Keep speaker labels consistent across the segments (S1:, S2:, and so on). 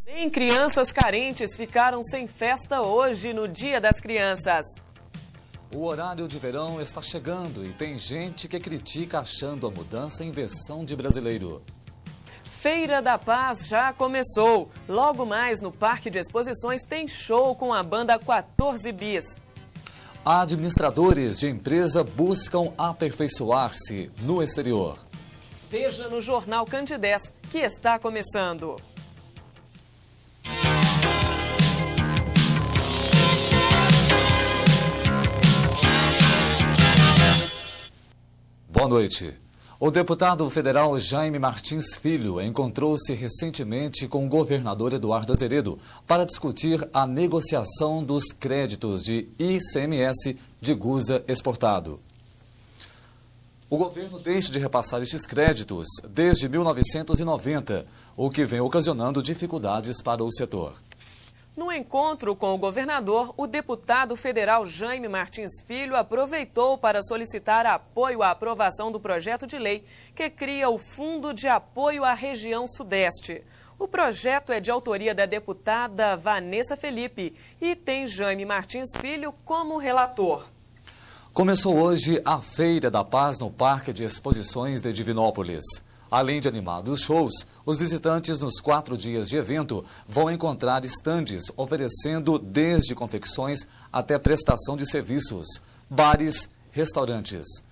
S1: Nem crianças carentes ficaram sem festa hoje no Dia das Crianças.
S2: O horário de verão está chegando e tem gente que critica achando a mudança inversão de brasileiro.
S1: Feira da Paz já começou. Logo mais no Parque de Exposições tem show com a banda 14 Bis.
S2: Administradores de empresa buscam aperfeiçoar-se no exterior.
S1: Veja no Jornal Candidez, que está começando.
S2: Boa noite. O deputado federal Jaime Martins Filho encontrou-se recentemente com o governador Eduardo Azeredo para discutir a negociação dos créditos de ICMS de Gusa exportado. O governo deixa de repassar estes créditos desde 1990, o que vem ocasionando dificuldades para o setor.
S1: No encontro com o governador, o deputado federal Jaime Martins Filho aproveitou para solicitar apoio à aprovação do projeto de lei que cria o Fundo de Apoio à Região Sudeste. O projeto é de autoria da deputada Vanessa Felipe e tem Jaime Martins Filho como relator.
S2: Começou hoje a Feira da Paz no Parque de Exposições de Divinópolis. Além de animados shows, os visitantes nos 4 dias de evento vão encontrar estandes oferecendo desde confecções até prestação de serviços, bares, restaurantes.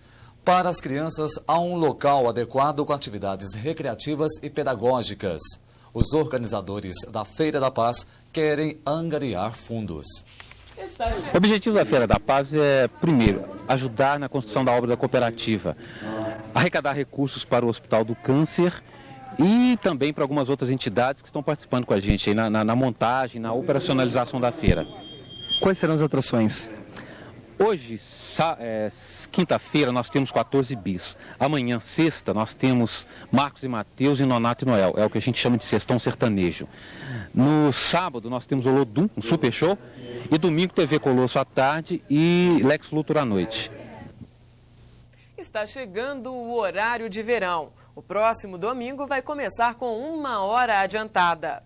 S2: Para as crianças, há um local adequado com atividades recreativas e pedagógicas. Os organizadores da Feira da Paz querem angariar fundos.
S3: O objetivo da Feira da Paz é, primeiro, ajudar na construção da obra da cooperativa, arrecadar recursos para o Hospital do Câncer e também para algumas outras entidades que estão participando com a gente aí na montagem, na operacionalização da feira.
S4: Quais serão as atrações?
S3: Hoje, quinta-feira, nós temos 14 bis. Amanhã, sexta, nós temos Marcos e Mateus e Nonato e Noel. É o que a gente chama de sextão sertanejo. No sábado, nós temos Olodum, um super show. E domingo, TV Colosso à tarde e Lex Luthor à noite.
S1: Está chegando o horário de verão. O próximo domingo vai começar com 1 hora adiantada.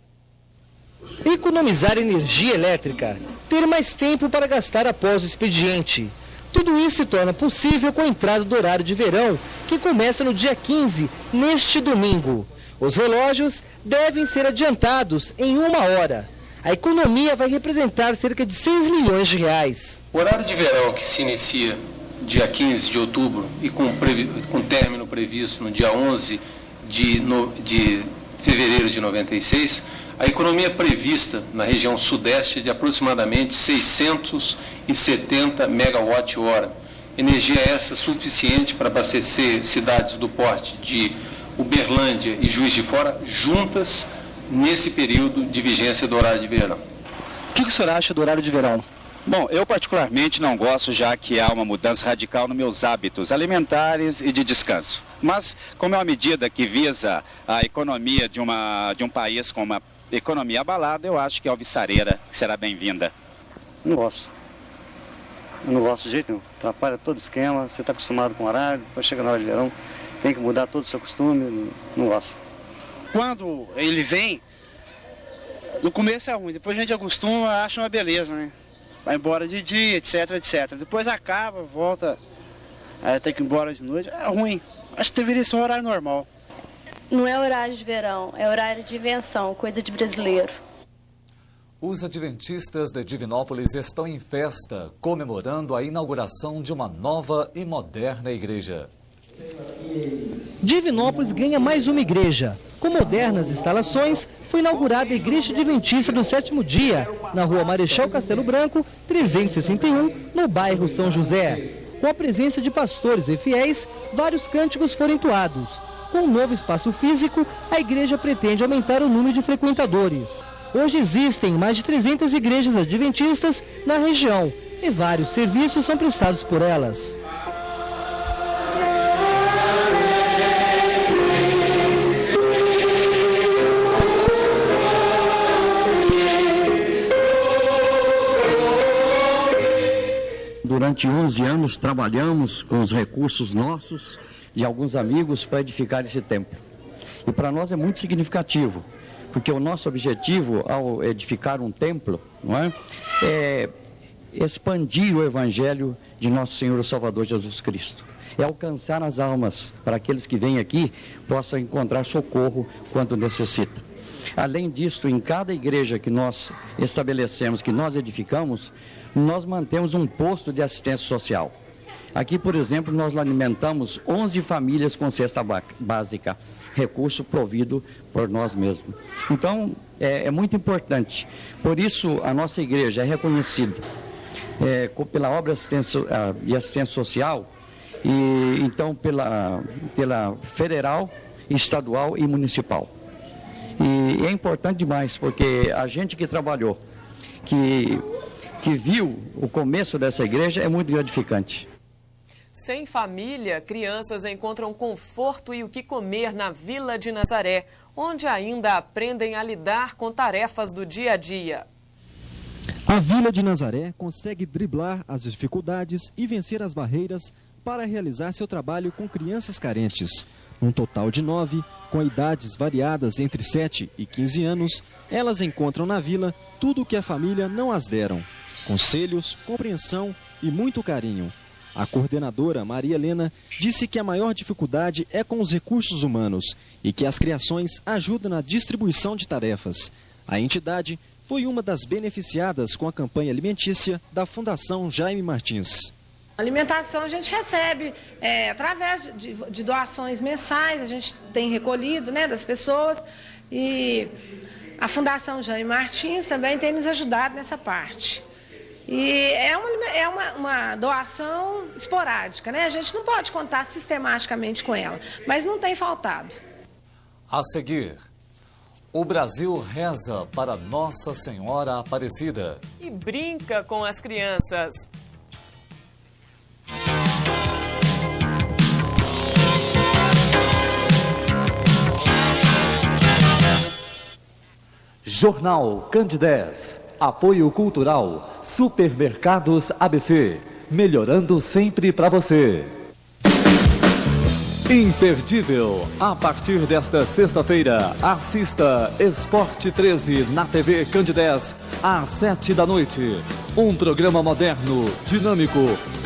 S5: Economizar energia elétrica, ter mais tempo para gastar após o expediente. Tudo isso se torna possível com a entrada do horário de verão, que começa no dia 15, neste domingo. Os relógios devem ser adiantados em 1 hora. A economia vai representar cerca de 6 milhões de reais.
S6: O horário de verão que se inicia dia 15 de outubro e com término previsto no dia 11 de fevereiro de 96, a economia prevista na região sudeste é de aproximadamente 670 megawatt-hora. Energia essa suficiente para abastecer cidades do porte de Uberlândia e Juiz de Fora juntas nesse período de vigência do horário de verão.
S4: O que o senhor acha do horário de verão?
S7: Bom, eu particularmente não gosto, já que há uma mudança radical nos meus hábitos alimentares e de descanso. Mas, como é uma medida que visa a economia de um país com uma economia abalada, eu acho que a alvissareira será bem-vinda.
S8: Não gosto. Eu não gosto de jeito nenhum. Atrapalha todo o esquema, você está acostumado com o horário, depois chega na hora de verão, tem que mudar todo o seu costume, não gosto.
S9: Quando ele vem, no começo é ruim, depois a gente acostuma, acha uma beleza, né? Vai embora de dia, etc, etc. Depois acaba, volta, aí tem que ir embora de noite. É ruim. Acho que deveria ser um horário normal.
S10: Não é horário de verão, é horário de invenção, coisa de brasileiro.
S2: Os adventistas de Divinópolis estão em festa, comemorando a inauguração de uma nova e moderna igreja.
S5: Divinópolis ganha mais uma igreja. Com modernas instalações, foi inaugurada a Igreja Adventista do Sétimo Dia, na rua Marechal Castelo Branco, 361, no bairro São José. Com a presença de pastores e fiéis, vários cânticos foram entoados. Com um novo espaço físico, a igreja pretende aumentar o número de frequentadores. Hoje existem mais de 300 igrejas adventistas na região e vários serviços são prestados por elas.
S11: Durante 11 anos trabalhamos com os recursos nossos, de alguns amigos, para edificar esse templo. E para nós é muito significativo, porque o nosso objetivo ao edificar um templo, não é expandir o Evangelho de nosso Senhor e Salvador Jesus Cristo. É alcançar as almas para aqueles que vêm aqui possam encontrar socorro quando necessitam. Além disso, em cada igreja que nós estabelecemos, que nós edificamos, nós mantemos um posto de assistência social. Aqui, por exemplo, nós alimentamos 11 famílias com cesta básica, recurso provido por nós mesmos. Então, é muito importante. Por isso, a nossa igreja é reconhecida pela obra de assistência social, e então pela federal, estadual e municipal. E é importante demais, porque a gente que trabalhou, que viu o começo dessa igreja, é muito gratificante.
S1: Sem família, crianças encontram conforto e o que comer na Vila de Nazaré, onde ainda aprendem a lidar com tarefas do dia a dia.
S12: A Vila de Nazaré consegue driblar as dificuldades e vencer as barreiras para realizar seu trabalho com crianças carentes. Um total de 9, com idades variadas entre 7 e 15 anos, elas encontram na vila tudo o que a família não as deram: conselhos, compreensão e muito carinho. A coordenadora Maria Helena disse que a maior dificuldade é com os recursos humanos e que as criações ajudam na distribuição de tarefas. A entidade foi uma das beneficiadas com a campanha alimentícia da Fundação Jaime Martins.
S13: A alimentação a gente recebe através de doações mensais, a gente tem recolhido, né, das pessoas, e a Fundação Jaime Martins também tem nos ajudado nessa parte. E é uma doação esporádica, né? A gente não pode contar sistematicamente com ela, mas não tem faltado.
S2: A seguir, o Brasil reza para Nossa Senhora Aparecida.
S1: E brinca com as crianças.
S2: Jornal Candidez. Apoio Cultural. Supermercados ABC. Melhorando sempre para você. Imperdível. A partir desta sexta-feira, assista Esporte 13 na TV Candidez às 7 da noite. Um programa moderno, dinâmico,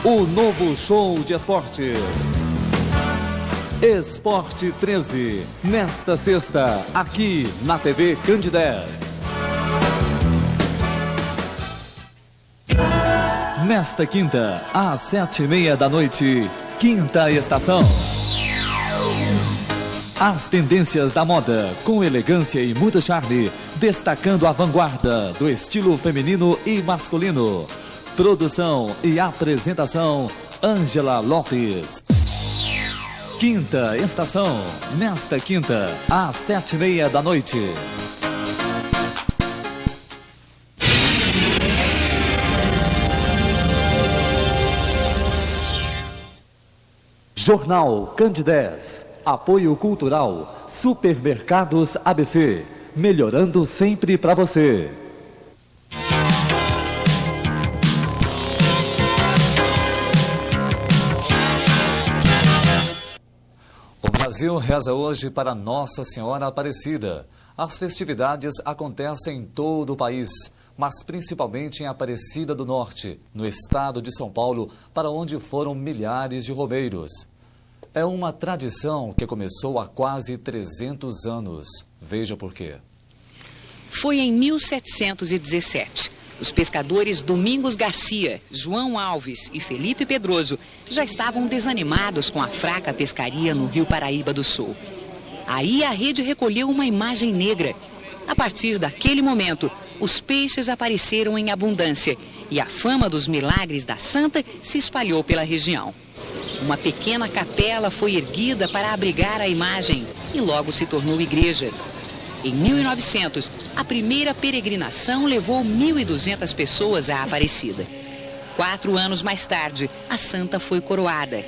S2: o novo show de esportes. Esporte 13, nesta sexta, aqui na TV Candidez. Nesta quinta, às 7h30 da noite, Quinta Estação. As tendências da moda, com elegância e muito charme, destacando a vanguarda do estilo feminino e masculino. Produção e apresentação, Ângela Lopes. Quinta Estação, nesta quinta, às 7h30 da noite. Jornal Candidez. Apoio Cultural. Supermercados ABC. Melhorando sempre para você. O Brasil reza hoje para Nossa Senhora Aparecida. As festividades acontecem em todo o país, mas principalmente em Aparecida do Norte, no estado de São Paulo, para onde foram milhares de romeiros. É uma tradição que começou há quase 300 anos. Veja por quê.
S14: Foi em 1717. Os pescadores Domingos Garcia, João Alves e Felipe Pedroso já estavam desanimados com a fraca pescaria no Rio Paraíba do Sul. Aí a rede recolheu uma imagem negra. A partir daquele momento, os peixes apareceram em abundância e a fama dos milagres da santa se espalhou pela região. Uma pequena capela foi erguida para abrigar a imagem e logo se tornou igreja. Em 1900, a primeira peregrinação levou 1.200 pessoas à Aparecida. 4 anos mais tarde, a santa foi coroada.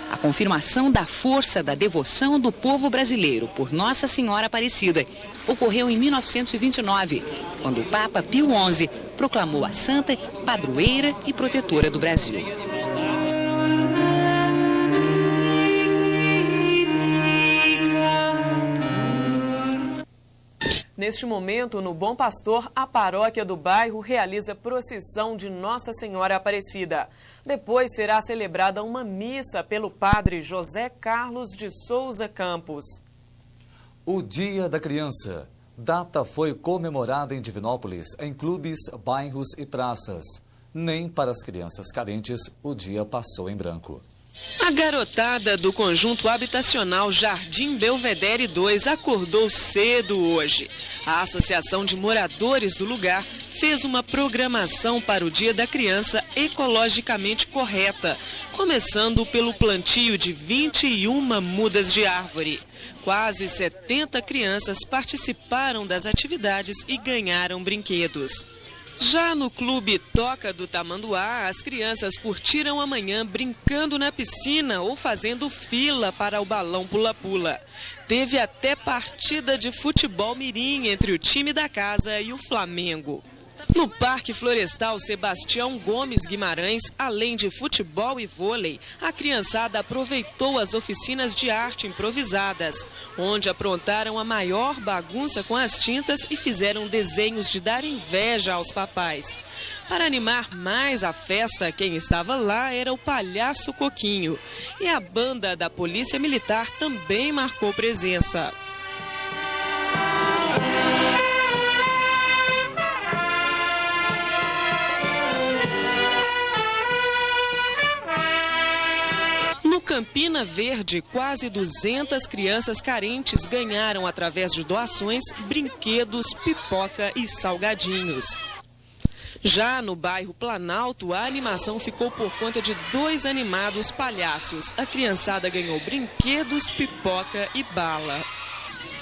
S14: A confirmação da força da devoção do povo brasileiro por Nossa Senhora Aparecida ocorreu em 1929, quando o Papa Pio XI proclamou a santa padroeira e protetora do Brasil.
S1: Neste momento, no Bom Pastor, a paróquia do bairro realiza procissão de Nossa Senhora Aparecida. Depois será celebrada uma missa pelo padre José Carlos de Souza Campos.
S2: O Dia da Criança. Data foi comemorada em Divinópolis, em clubes, bairros e praças. Nem para as crianças carentes o dia passou em branco.
S1: A garotada do conjunto habitacional Jardim Belvedere 2 acordou cedo hoje. A Associação de Moradores do lugar fez uma programação para o Dia da Criança ecologicamente correta, começando pelo plantio de 21 mudas de árvore. Quase 70 crianças participaram das atividades e ganharam brinquedos. Já no Clube Toca do Tamanduá, as crianças curtiram a manhã brincando na piscina ou fazendo fila para o balão pula-pula. Teve até partida de futebol mirim entre o time da casa e o Flamengo. No Parque Florestal Sebastião Gomes Guimarães, além de futebol e vôlei, a criançada aproveitou as oficinas de arte improvisadas, onde aprontaram a maior bagunça com as tintas e fizeram desenhos de dar inveja aos papais. Para animar mais a festa, quem estava lá era o Palhaço Coquinho. E a banda da Polícia Militar também marcou presença. No Campina Verde, quase 200 crianças carentes ganharam, através de doações, brinquedos, pipoca e salgadinhos. Já no bairro Planalto, a animação ficou por conta de 2 animados palhaços. A criançada ganhou brinquedos, pipoca e bala.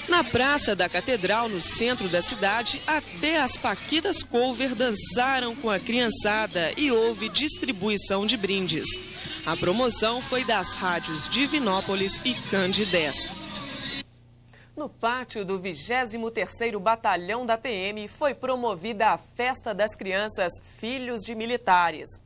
S1: Na Praça da Catedral, no centro da cidade, até as Paquitas Cover dançaram com a criançada e houve distribuição de brindes. A promoção foi das rádios Divinópolis e Candidez. No pátio do 23º Batalhão da PM foi promovida a Festa das Crianças Filhos de Militares.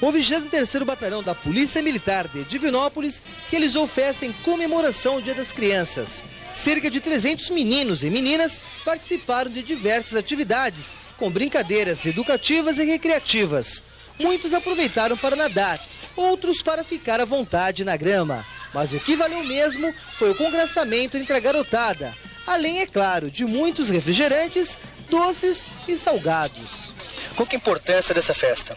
S5: O 23º Batalhão da Polícia Militar de Divinópolis realizou festa em comemoração ao Dia das Crianças. Cerca de 300 meninos e meninas participaram de diversas atividades, com brincadeiras educativas e recreativas. Muitos aproveitaram para nadar, outros para ficar à vontade na grama. Mas o que valeu mesmo foi o congraçamento entre a garotada, além, é claro, de muitos refrigerantes, doces e salgados.
S4: Qual que é a importância dessa festa?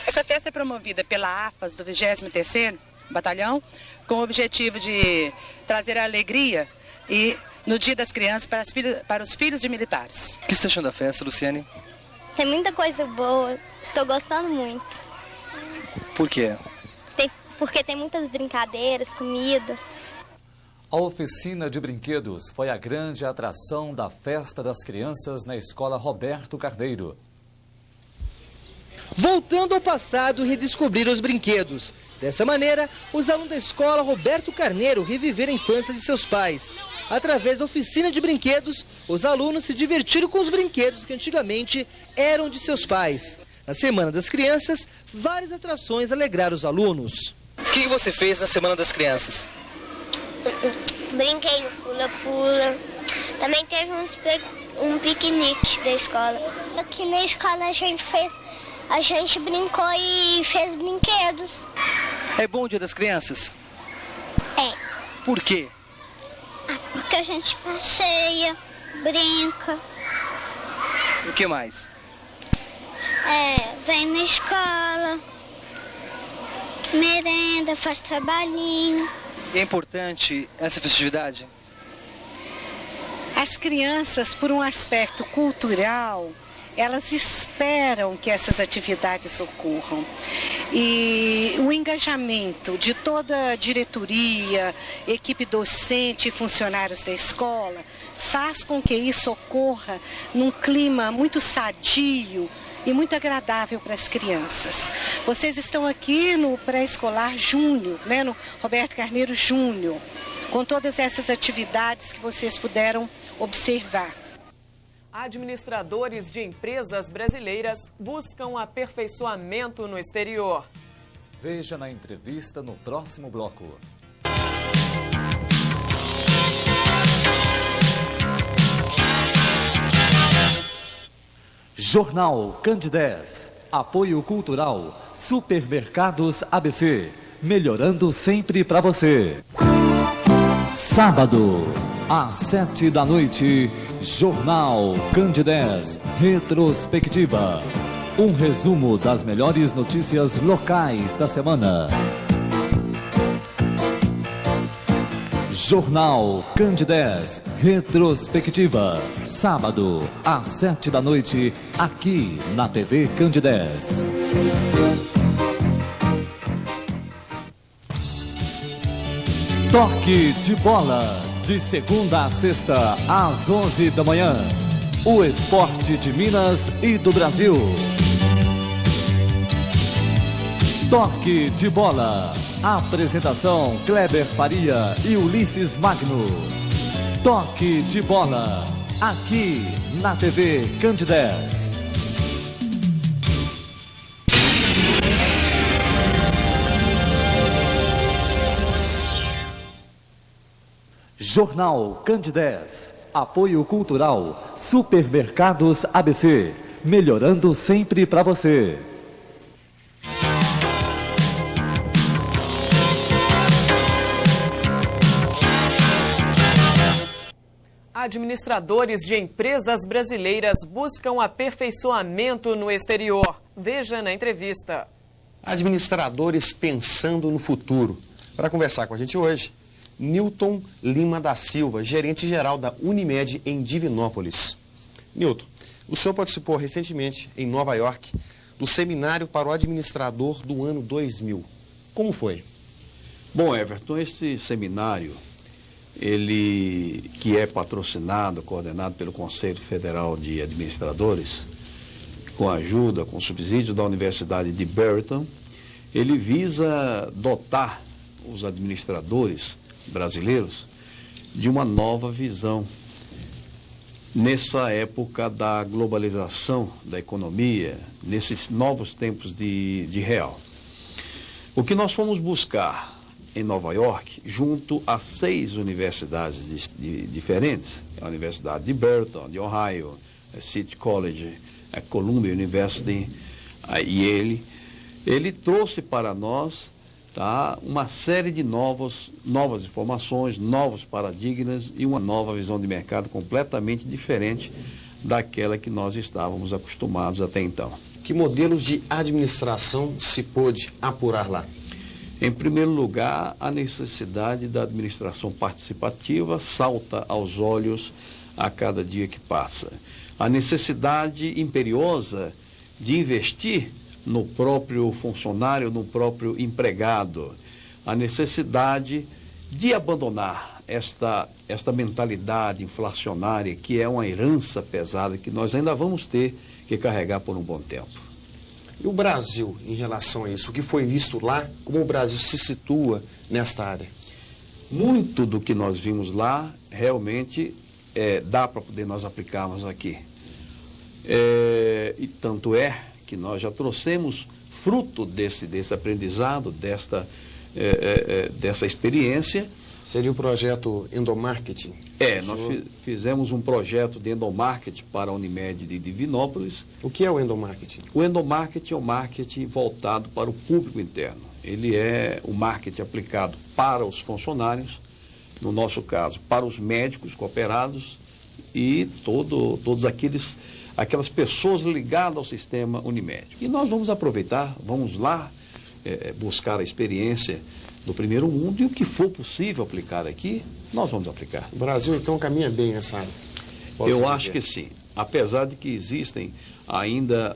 S15: Essa festa é promovida pela AFAS do 23º Batalhão, com o objetivo de trazer a alegria e no Dia das Crianças para os filhos de militares.
S4: O que você está achando da festa, Luciane?
S10: Tem muita coisa boa, estou gostando muito.
S4: Por quê?
S10: Porque tem muitas brincadeiras, comida.
S2: A oficina de brinquedos foi a grande atração da Festa das Crianças na Escola Roberto Carneiro.
S5: Voltando ao passado, redescobrir os brinquedos. Dessa maneira, os alunos da Escola Roberto Carneiro reviveram a infância de seus pais. Através da oficina de brinquedos, os alunos se divertiram com os brinquedos que antigamente eram de seus pais. Na Semana das Crianças, várias atrações alegraram os alunos.
S4: O que você fez na Semana das Crianças?
S10: Brinquei no pula-pula. Também teve um piquenique da escola. Aqui na escola a gente brincou e fez brinquedos.
S4: É bom o Dia das Crianças?
S10: É.
S4: Por quê?
S10: Porque a gente passeia, brinca.
S4: O que mais?
S10: Vem na escola, merenda, faz trabalhinho.
S4: É importante essa festividade?
S15: As crianças, por um aspecto cultural, elas esperam que essas atividades ocorram. E o engajamento de toda a diretoria, equipe docente e funcionários da escola faz com que isso ocorra num clima muito sadio e muito agradável para as crianças. Vocês estão aqui no pré-escolar Júnior, né, no Roberto Carneiro Júnior, com todas essas atividades que vocês puderam observar.
S1: Administradores de empresas brasileiras buscam aperfeiçoamento no exterior.
S2: Veja na entrevista no próximo bloco. Jornal Candidez. Apoio Cultural. Supermercados ABC. Melhorando sempre para você. Sábado, às 7 da noite, Jornal Candidez Retrospectiva. Um resumo das melhores notícias locais da semana. Jornal Candidez Retrospectiva. Sábado, às 7 da noite, aqui na TV Candidez. Toque de bola. De segunda a sexta, às 11 da manhã. O esporte de Minas e do Brasil. Toque de bola. Apresentação: Kleber Faria e Ulisses Magno. Toque de bola. Aqui na TV Candidez. Jornal Candidez. Apoio Cultural. Supermercados ABC. Melhorando sempre para você.
S1: Administradores de empresas brasileiras buscam aperfeiçoamento no exterior. Veja na entrevista.
S16: Administradores pensando no futuro. Para conversar com a gente hoje, Newton Lima da Silva, gerente-geral da Unimed em Divinópolis. Newton, o senhor participou recentemente em Nova York do seminário para o administrador do ano 2000. Como foi?
S17: Bom, Everton, esse seminário, ele que é patrocinado, coordenado pelo Conselho Federal de Administradores, com ajuda, com subsídio da Universidade de Barrington, ele visa dotar os administradores brasileiros de uma nova visão nessa época da globalização da economia, nesses novos tempos de real. O que nós fomos buscar em Nova York, junto a 6 universidades diferentes, a Universidade de Barrington, de Ohio, a City College, a Columbia University, a Yale, ele trouxe para nós, tá, uma série de novas informações, novos paradigmas e uma nova visão de mercado completamente diferente daquela que nós estávamos acostumados até então.
S16: Que modelos de administração se pôde apurar lá?
S17: Em primeiro lugar, a necessidade da administração participativa salta aos olhos a cada dia que passa. A necessidade imperiosa de investir no próprio funcionário, no próprio empregado. A necessidade de abandonar esta mentalidade inflacionária, que é uma herança pesada que nós ainda vamos ter que carregar por um bom tempo.
S16: E o Brasil, em relação a isso, o que foi visto lá, como o Brasil se situa nesta área?
S17: Muito do que nós vimos lá, realmente, dá para poder nós aplicarmos aqui. E tanto é que nós já trouxemos fruto desse aprendizado, dessa experiência.
S16: Seria o projeto Endomarketing?
S17: Nós fizemos um projeto de endomarketing para a Unimed de Divinópolis.
S16: O que é o endomarketing?
S17: O endomarketing é o marketing voltado para o público interno. Ele é o marketing aplicado para os funcionários, no nosso caso, para os médicos cooperados e todos aquelas pessoas ligadas ao sistema Unimed. E nós vamos aproveitar, vamos lá buscar a experiência do primeiro mundo e o que for possível aplicar aqui, nós vamos aplicar.
S16: O Brasil, então, caminha bem nessa área?
S17: Eu acho que sim, apesar de que existem ainda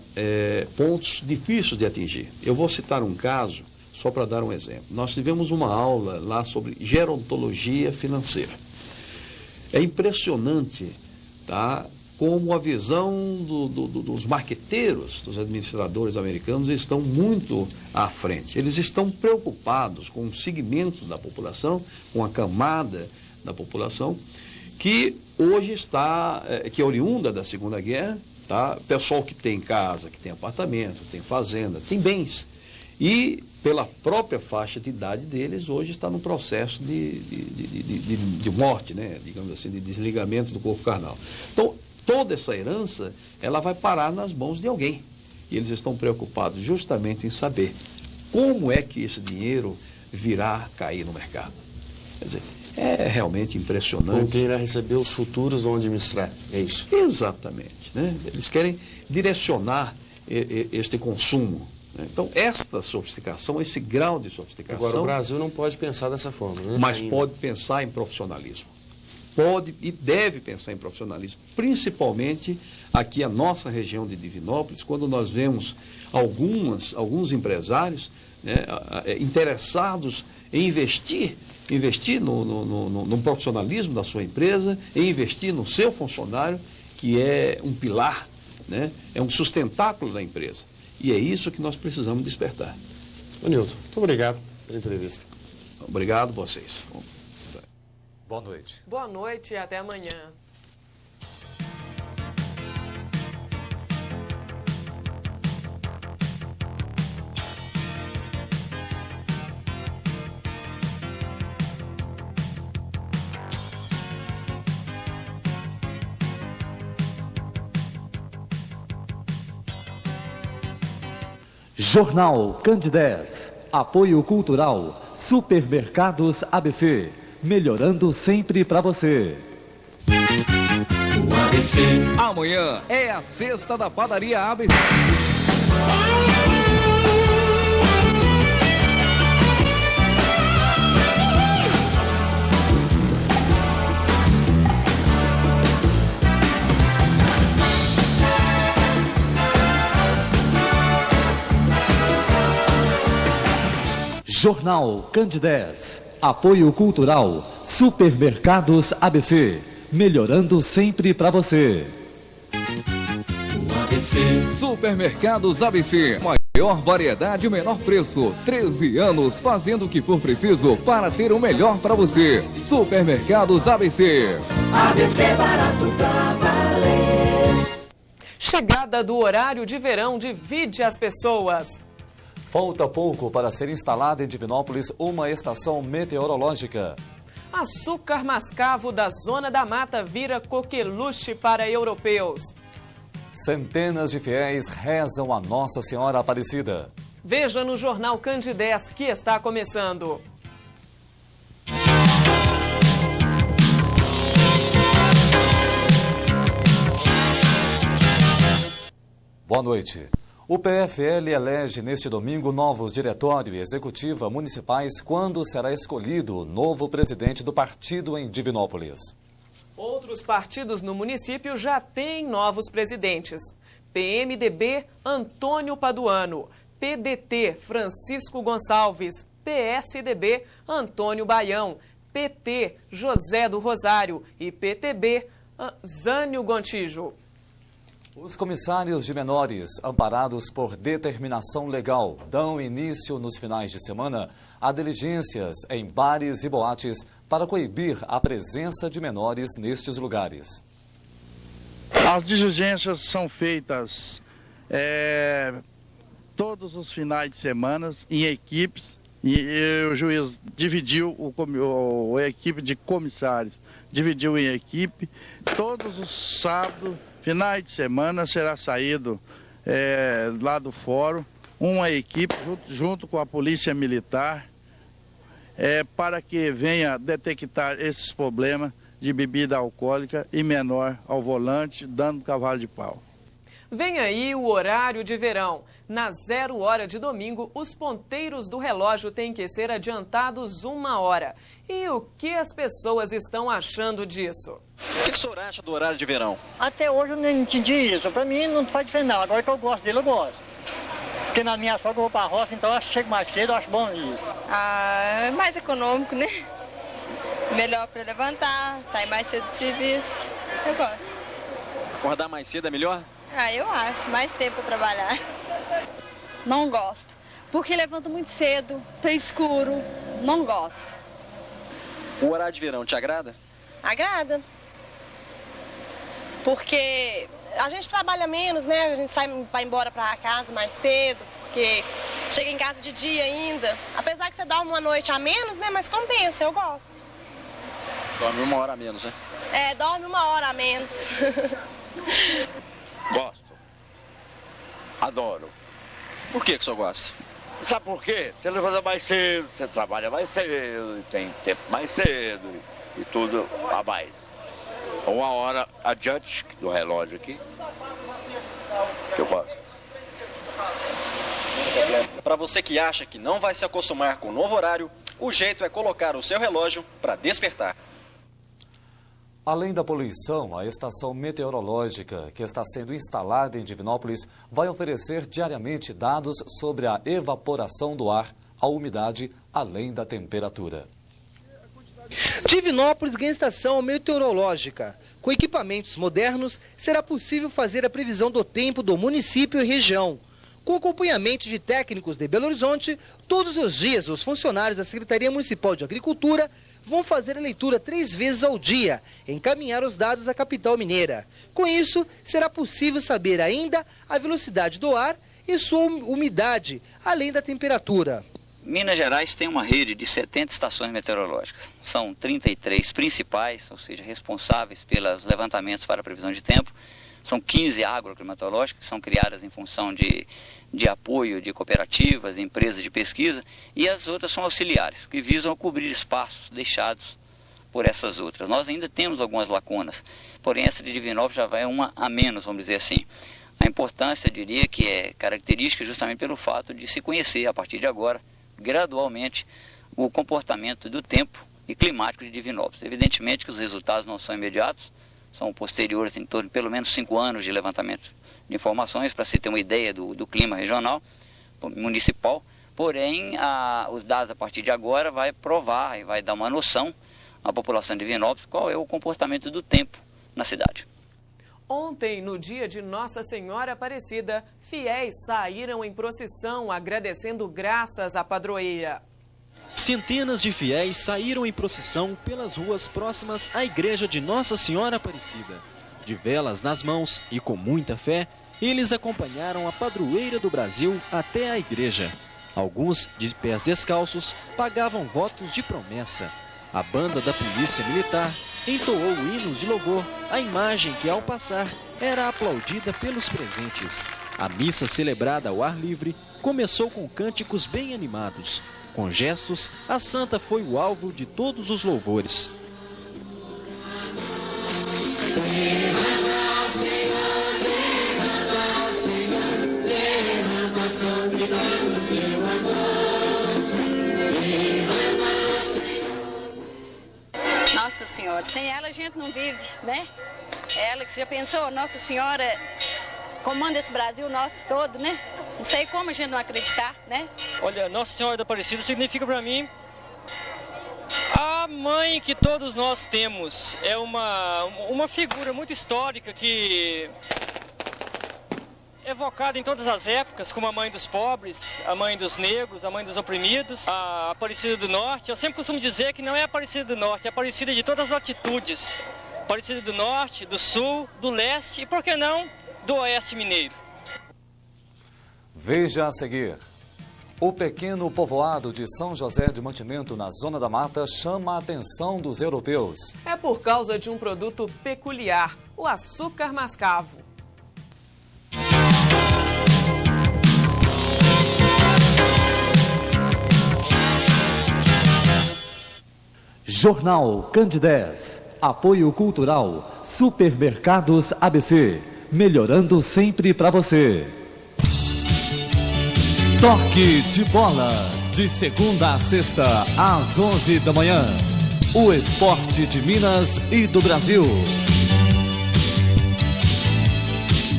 S17: pontos difíceis de atingir. Eu vou citar um caso, só para dar um exemplo. Nós tivemos uma aula lá sobre gerontologia financeira. É impressionante, tá, como a visão dos marqueteiros, dos administradores americanos, estão muito à frente. Eles estão preocupados com um segmento da população, com a camada da população, que hoje que é oriunda da Segunda Guerra, tá? Pessoal que tem casa, que tem apartamento, tem fazenda, tem bens. E, pela própria faixa de idade deles, hoje está no processo de morte, né? Digamos assim, de desligamento do corpo carnal. Então, toda essa herança, ela vai parar nas mãos de alguém. E eles estão preocupados justamente em saber como é que esse dinheiro virá cair no mercado. Quer dizer, é realmente impressionante.
S16: Quem irá receber os futuros vão administrar, é isso?
S17: Exatamente, né? Eles querem direcionar este consumo. Então, esta sofisticação, esse grau de sofisticação...
S16: Agora, o Brasil não pode pensar dessa forma, né?
S17: Mas pode pensar em profissionalismo. Pode e deve pensar em profissionalismo, principalmente aqui a nossa região de Divinópolis, quando nós vemos alguns empresários, né, interessados em investir no profissionalismo da sua empresa, em investir no seu funcionário, que é um pilar, né, é um sustentáculo da empresa. E é isso que nós precisamos despertar.
S16: Ô Nilton, muito obrigado pela entrevista.
S17: Obrigado a vocês.
S2: Boa noite.
S1: Boa noite e até amanhã.
S18: Jornal Candidez. Apoio Cultural. Supermercados ABC. Melhorando sempre para você.
S19: Amanhã é a sexta da padaria ABC.
S18: Jornal Candidez. Apoio Cultural. Supermercados ABC. Melhorando sempre para você.
S19: Supermercados ABC. Maior variedade e menor preço. 13 anos fazendo o que for preciso para ter o melhor para você. Supermercados ABC.
S1: ABC barato pra valer. Chegada do horário de verão divide as pessoas.
S2: Falta pouco para ser instalada em Divinópolis uma estação meteorológica.
S1: Açúcar mascavo da Zona da Mata vira coqueluche para europeus.
S2: Centenas de fiéis rezam a Nossa Senhora Aparecida.
S1: Veja no Jornal Candidez, que está começando.
S2: Boa noite. O PFL elege neste domingo novos diretório e executiva municipais quando será escolhido o novo presidente do partido em Divinópolis.
S1: Outros partidos no município já têm novos presidentes. PMDB, Antônio Paduano. PDT, Francisco Gonçalves. PSDB, Antônio Baião. PT, José do Rosário. E PTB, Zânio Gontijo.
S2: Os comissários de menores, amparados por determinação legal, dão início nos finais de semana a diligências em bares e boates para coibir a presença de menores nestes lugares.
S20: As diligências são feitas todos os finais de semana em equipes e o juiz dividiu a equipe de comissários, dividiu em equipe todos os sábados. Finais de semana será saído lá do fórum uma equipe junto com a Polícia Militar para que venha detectar esses problemas de bebida alcoólica e menor ao volante, dando cavalo de pau.
S1: Vem aí o horário de verão. Na 0 hora de domingo, os ponteiros do relógio têm que ser adiantados 1 hora. E o que as pessoas estão achando disso?
S4: O que o senhor acha do horário de verão?
S21: Até hoje eu não entendi isso. Pra mim não faz diferença. Agora que eu gosto dele, eu gosto. Porque na minha sogra eu vou pra roça, então eu chego mais cedo, eu acho bom isso.
S22: É mais econômico, né? Melhor pra levantar, sair mais cedo do serviço. Eu gosto.
S4: Acordar mais cedo é melhor?
S22: Eu acho. Mais tempo pra trabalhar.
S23: Não gosto. Porque levanta muito cedo, tá escuro. Não gosto.
S4: O horário de verão te agrada?
S24: Agrada. Porque a gente trabalha menos, né? A gente vai embora pra casa mais cedo, porque chega em casa de dia ainda. Apesar que você dorme uma noite a menos, né? Mas compensa, eu gosto.
S4: Dorme 1 hora a menos, né?
S24: Dorme 1 hora a menos.
S3: Gosto. Adoro.
S4: Por que o senhor gosta?
S3: Sabe por quê? Você levanta mais cedo, você trabalha mais cedo, tem tempo mais cedo e tudo a mais. 1 hora adiante do relógio aqui, que eu gosto.
S4: Para você que acha que não vai se acostumar com o novo horário, o jeito é colocar o seu relógio para despertar.
S2: Além da poluição, a estação meteorológica que está sendo instalada em Divinópolis vai oferecer diariamente dados sobre a evaporação do ar, a umidade, além da temperatura.
S5: Divinópolis ganha estação meteorológica. Com equipamentos modernos, será possível fazer a previsão do tempo do município e região. Com acompanhamento de técnicos de Belo Horizonte, todos os dias os funcionários da Secretaria Municipal de Agricultura vão fazer a leitura 3 vezes ao dia, encaminhar os dados à capital mineira. Com isso, será possível saber ainda a velocidade do ar e sua umidade, além da temperatura.
S6: Minas Gerais tem uma rede de 70 estações meteorológicas. São 33 principais, ou seja, responsáveis pelos levantamentos para a previsão de tempo. São 15 agroclimatológicas, que são criadas em função de apoio de cooperativas, empresas de pesquisa, e as outras são auxiliares, que visam cobrir espaços deixados por essas outras. Nós ainda temos algumas lacunas, porém essa de Divinópolis já vai uma a menos, vamos dizer assim. A importância, diria, que é característica justamente pelo fato de se conhecer, a partir de agora, gradualmente, o comportamento do tempo e climático de Divinópolis. Evidentemente que os resultados não são imediatos, são posteriores em torno de pelo menos 5 anos de levantamento de informações, para se ter uma ideia do clima regional, municipal. Porém, os dados a partir de agora vai provar e vai dar uma noção à população de Divinópolis qual é o comportamento do tempo na cidade.
S1: Ontem, no dia de Nossa Senhora Aparecida, fiéis saíram em procissão agradecendo graças à padroeira.
S12: Centenas de fiéis saíram em procissão pelas ruas próximas à igreja de Nossa Senhora Aparecida. De velas nas mãos e com muita fé, eles acompanharam a padroeira do Brasil até a igreja. Alguns, de pés descalços, pagavam votos de promessa. A banda da Polícia Militar entoou hinos de louvor, a imagem que, ao passar, era aplaudida pelos presentes. A missa celebrada ao ar livre começou com cânticos bem animados. Com gestos, a santa foi o alvo de todos os louvores.
S7: Nossa Senhora, sem ela a gente não vive, né? Ela que você já pensou, Nossa Senhora comanda esse Brasil nosso todo, né? Não sei como a gente não acreditar, né?
S8: Olha, Nossa Senhora da Aparecida significa para mim a mãe que todos nós temos. É uma figura muito histórica que é evocada em todas as épocas, como a mãe dos pobres, a mãe dos negros, a mãe dos oprimidos, a Aparecida do Norte. Eu sempre costumo dizer que não é a Aparecida do Norte, é a Aparecida de todas as latitudes. Aparecida do Norte, do Sul, do Leste e, por que não, do Oeste mineiro.
S2: Veja a seguir. O pequeno povoado de São José de Mantimento, na Zona da Mata, chama a atenção dos europeus.
S1: É por causa de um produto peculiar, o açúcar mascavo.
S18: Jornal Candidez. Apoio Cultural. Supermercados ABC. Melhorando sempre para você. Toque de bola. De segunda a sexta, às 11 da manhã. O esporte de Minas e do Brasil.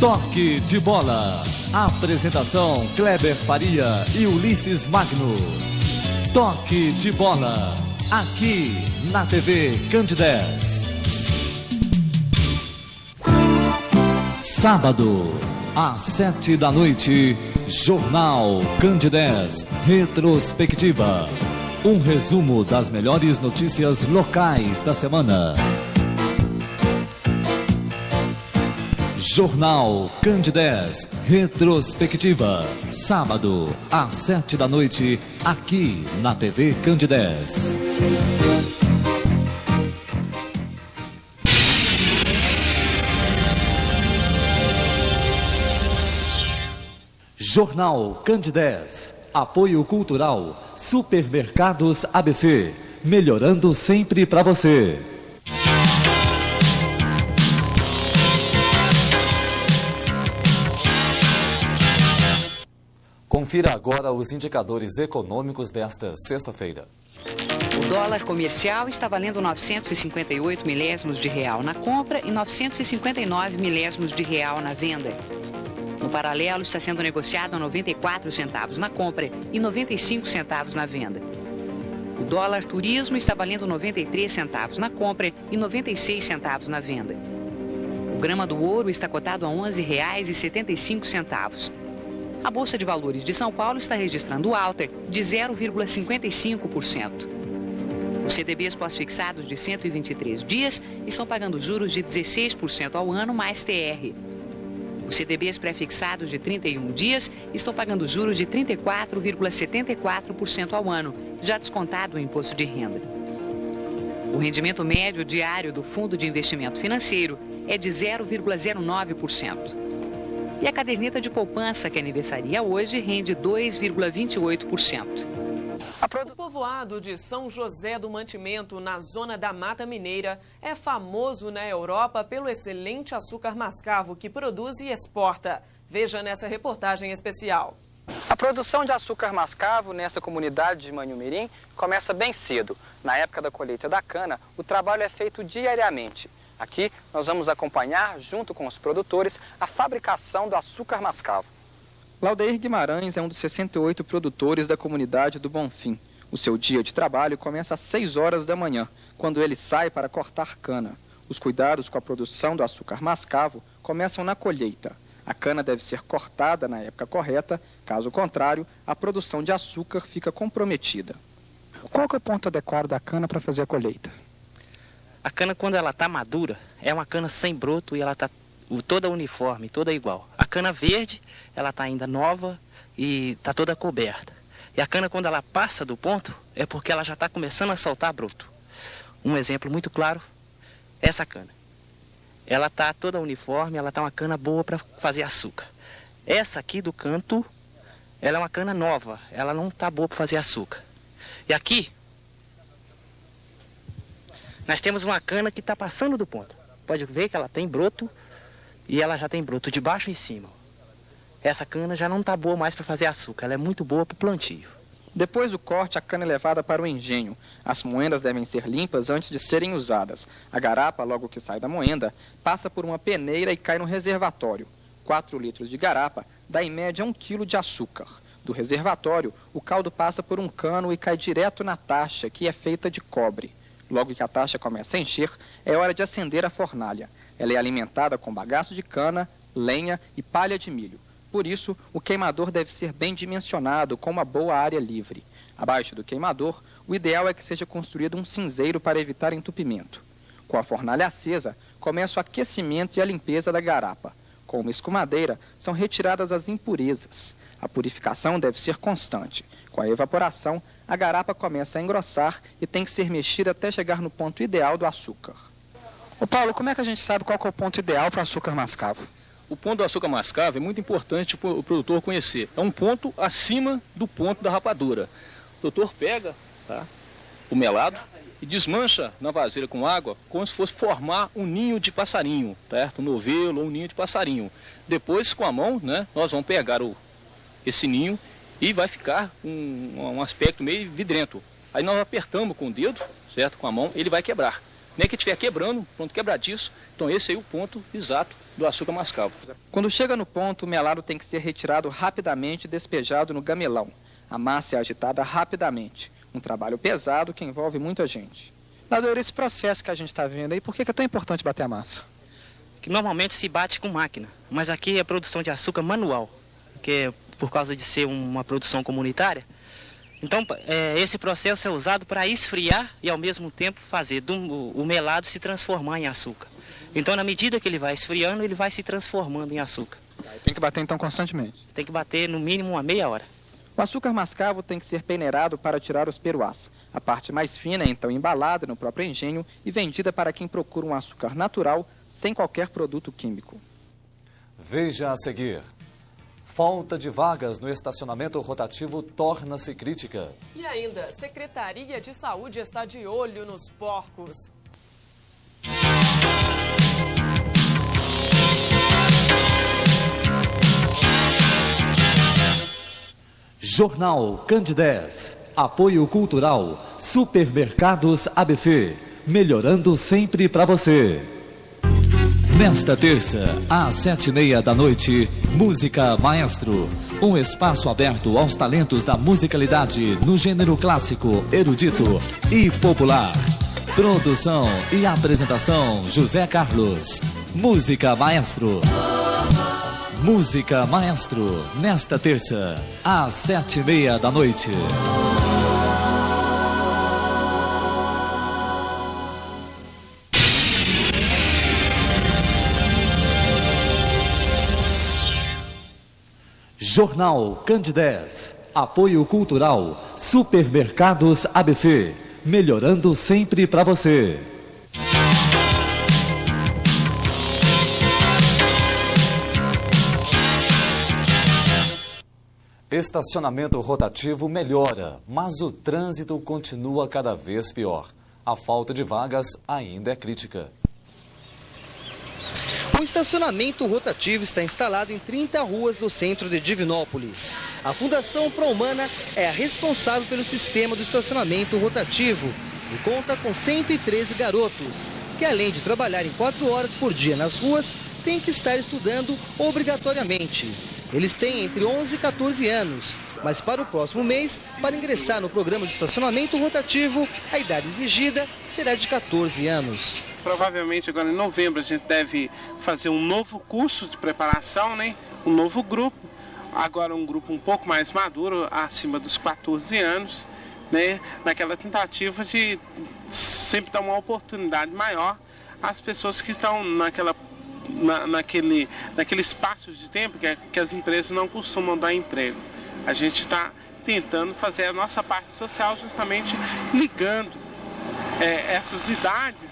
S18: Toque de bola. Apresentação: Kleber Faria e Ulisses Magno. Toque de bola. Aqui na TV Candidez. Sábado, às 7 da noite, Jornal Candidez Retrospectiva. Um resumo das melhores notícias locais da semana. Jornal Candidez Retrospectiva. Sábado, às 7 da noite, aqui na TV Candidez. Jornal Candidez. Apoio Cultural. Supermercados ABC. Melhorando sempre para você.
S2: Confira agora os indicadores econômicos desta sexta-feira.
S9: O dólar comercial está valendo 958 milésimos de real na compra e 959 milésimos de real na venda. No paralelo, está sendo negociado a 94 centavos na compra e 95 centavos na venda. O dólar turismo está valendo 93 centavos na compra e 96 centavos na venda. O grama do ouro está cotado a R$ 11,75. A Bolsa de Valores de São Paulo está registrando alta de 0,55%. Os CDBs pós-fixados de 123 dias estão pagando juros de 16% ao ano mais TR. Os CDBs pré-fixados de 31 dias estão pagando juros de 34,74% ao ano, já descontado o imposto de renda. O rendimento médio diário do Fundo de Investimento Financeiro é de 0,09%. E a caderneta de poupança que aniversaria hoje rende 2,28%.
S1: O povoado de São José do Mantimento, na zona da Mata Mineira, é famoso na Europa pelo excelente açúcar mascavo que produz e exporta. Veja nessa reportagem especial.
S11: A produção de açúcar mascavo nessa comunidade de Manhumirim começa bem cedo. Na época da colheita da cana, o trabalho é feito diariamente. Aqui nós vamos acompanhar, junto com os produtores, a fabricação do açúcar mascavo. Laudeir Guimarães é um dos 68 produtores da comunidade do Bonfim. O seu dia de trabalho começa às 6 horas da manhã, quando ele sai para cortar cana. Os cuidados com a produção do açúcar mascavo começam na colheita. A cana deve ser cortada na época correta, caso contrário, a produção de açúcar fica comprometida. Qual que é o ponto adequado da cana para fazer a colheita?
S13: A cana, quando ela está madura, é uma cana sem broto e ela está toda uniforme, toda igual. A cana verde, ela está ainda nova e está toda coberta. E a cana, quando ela passa do ponto, é porque ela já está começando a soltar broto. Um exemplo muito claro, essa cana. Ela está toda uniforme, ela está uma cana boa para fazer açúcar. Essa aqui do canto, ela é uma cana nova, ela não está boa para fazer açúcar. E aqui, nós temos uma cana que está passando do ponto. Pode ver que ela tem broto e ela já tem broto de baixo e cima. Essa cana já não está boa mais para fazer açúcar, ela é muito boa para o plantio. Depois do corte, a cana é levada para o engenho. As moendas devem ser limpas antes de serem usadas. A garapa, logo que sai da moenda, passa por uma peneira e cai no reservatório. 4 litros de garapa dá em média 1 quilo de açúcar. Do reservatório, o caldo passa por um cano e cai direto na taxa, que é feita de cobre. Logo que a taxa começa a encher, é hora de acender a fornalha. Ela é alimentada com bagaço de cana, lenha e palha de milho. Por isso, o queimador deve ser bem dimensionado, com uma boa área livre. Abaixo do queimador, o ideal é que seja construído um cinzeiro para evitar entupimento. Com a fornalha acesa, começa o aquecimento e a limpeza da garapa. Com uma escumadeira, são retiradas as impurezas. A purificação deve ser constante. Com a evaporação, a garapa começa a engrossar e tem que ser mexida até chegar no ponto ideal do açúcar. Ô Paulo, como é que a gente sabe qual que é o ponto ideal para o açúcar mascavo?
S14: O ponto do açúcar mascavo é muito importante para o produtor conhecer. É um ponto acima do ponto da rapadura. O produtor pega o melado e desmancha na vasilha com água como se fosse formar um ninho de passarinho, certo? Um novelo ou um ninho de passarinho. Depois, com a mão, nós vamos pegar esse ninho e vai ficar um aspecto meio vidrento. Aí nós apertamos com o dedo, certo? Com a mão, ele vai quebrar. Nem que estiver quebrando, pronto, quebradiço. Então esse aí é o ponto exato do açúcar mascavo.
S11: Quando chega no ponto, o melado tem que ser retirado rapidamente e despejado no gamelão. A massa é agitada rapidamente. Um trabalho pesado que envolve muita gente. Nador, esse processo que a gente está vendo aí, por que é tão importante bater a massa?
S13: Que normalmente se bate com máquina, mas aqui é produção de açúcar manual, que é por causa de ser uma produção comunitária. Então, esse processo é usado para esfriar e, ao mesmo tempo, fazer o melado se transformar em açúcar. Então, na medida que ele vai esfriando, ele vai se transformando em açúcar.
S11: Tem que bater, então, constantemente?
S13: Tem que bater, no mínimo, uma meia hora.
S11: O açúcar mascavo tem que ser peneirado para tirar os peruás. A parte mais fina é, então, embalada no próprio engenho e vendida para quem procura um açúcar natural, sem qualquer produto químico.
S2: Veja a seguir. falta de vagas no estacionamento rotativo torna-se crítica.
S1: E ainda, Secretaria de Saúde está de olho nos porcos.
S18: Jornal Candidez. Apoio Cultural. Supermercados ABC. Melhorando sempre para você. Nesta terça, às 7h30 da noite, Música Maestro. Um espaço aberto aos talentos da musicalidade no gênero clássico, erudito e popular. Produção e apresentação, José Carlos. Música Maestro. Música Maestro, nesta terça, às 7h30 da noite. Jornal Candidez. Apoio Cultural. Supermercados ABC. Melhorando sempre para você.
S2: Estacionamento rotativo melhora, mas o trânsito continua cada vez pior. A falta de vagas ainda é crítica.
S5: O estacionamento rotativo está instalado em 30 ruas do centro de Divinópolis. A Fundação Pró-Humana é a responsável pelo sistema do estacionamento rotativo e conta com 113 garotos, que além de trabalharem 4 horas por dia nas ruas, têm que estar estudando obrigatoriamente. Eles têm entre 11 e 14 anos, mas para o próximo mês, para ingressar no programa de estacionamento rotativo, a idade exigida será de 14 anos.
S10: Provavelmente agora em novembro a gente deve fazer um novo curso de preparação, né? Um novo grupo, agora um grupo um pouco mais maduro, acima dos 14 anos, né? Naquela tentativa de sempre dar uma oportunidade maior às pessoas que estão naquele espaço de tempo que as empresas não costumam dar emprego. A gente está tentando fazer a nossa parte social justamente ligando essas idades